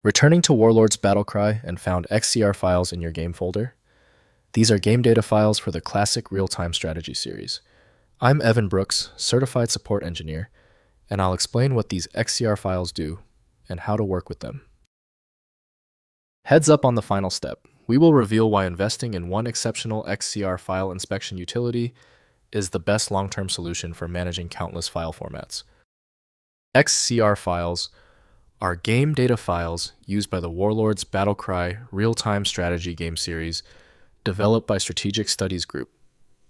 Returning to Warlords Battlecry and found XCR files in your game folder. These are game data files for the classic real-time strategy series. I'm Evan Brooks, Certified Support Engineer, and I'll explain what these XCR files do and how to work with them. Heads up on the final step. We will reveal why investing in one exceptional XCR file inspection utility is the best long-term solution for managing countless file formats. XCR files are game data files used by the Warlords Battlecry real-time strategy game series developed by Strategic Studies Group.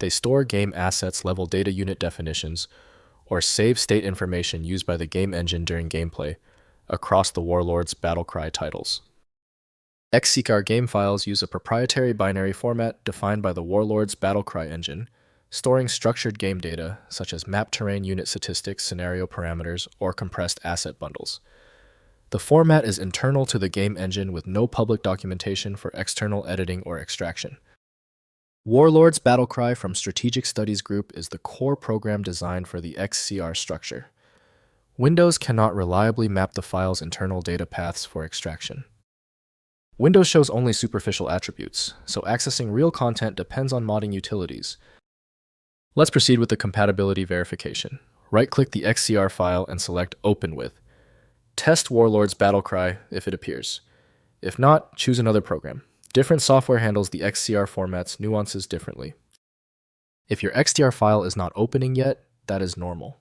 They store game assets level data unit definitions or save state information used by the game engine during gameplay across the Warlords Battlecry titles. XCR game files use a proprietary binary format defined by the Warlords Battlecry engine, storing structured game data such as map terrain unit statistics, scenario parameters, or compressed asset bundles. The format is internal to the game engine with no public documentation for external editing or extraction. Warlords Battlecry from Strategic Studies Group is the core program designed for the XCR structure. Windows cannot reliably map the file's internal data paths for extraction. Windows shows only superficial attributes, so accessing real content depends on modding utilities. Let's proceed with the compatibility verification. Right-click the XCR file and select Open With. Test Warlords Battlecry if it appears. If not, choose another program. Different software handles the XCR format's nuances differently. If your XCR file is not opening yet, that is normal.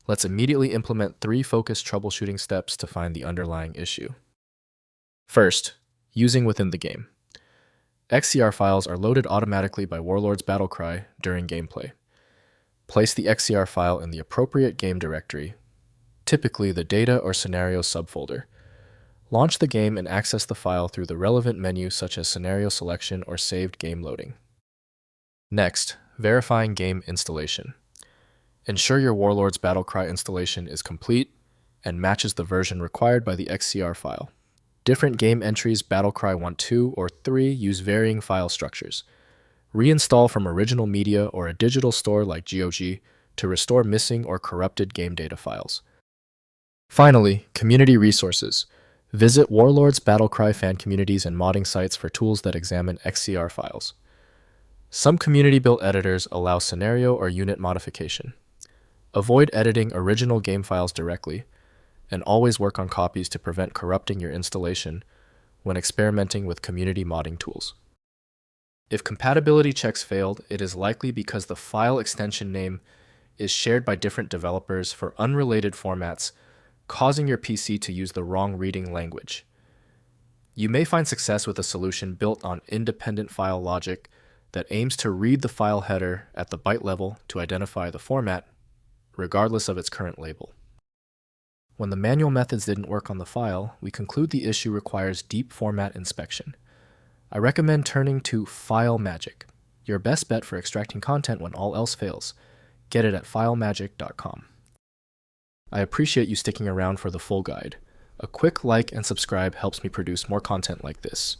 Let's immediately implement 3 focused troubleshooting steps to find the underlying issue. First, using within the game. XCR files are loaded automatically by Warlords Battlecry during gameplay. Place the XCR file in the appropriate game directory, typically the Data or Scenario subfolder. Launch the game and access the file through the relevant menu such as Scenario Selection or Saved Game Loading. Next, verifying game installation. Ensure your Warlords Battlecry installation is complete and matches the version required by the XCR file. Different game entries Battlecry want 2 or 3 use varying file structures. Reinstall from original media or a digital store like GOG to restore missing or corrupted game data files. Finally, community resources. Visit Warlords Battlecry fan communities and modding sites for tools that examine XCR files. Some community-built editors allow scenario or unit modification. Avoid editing original game files directly, and always work on copies to prevent corrupting your installation when experimenting with community modding tools. If compatibility checks failed, it is likely because the file extension name is shared by different developers for unrelated formats, causing your PC to use the wrong reading language. You may find success with a solution built on independent file logic that aims to read the file header at the byte level to identify the format, regardless of its current label. When the manual methods didn't work on the file, we conclude the issue requires deep format inspection. I recommend turning to File Magic, your best bet for extracting content when all else fails. Get it at filemagic.com. I appreciate you sticking around for the full guide. A quick like and subscribe helps me produce more content like this.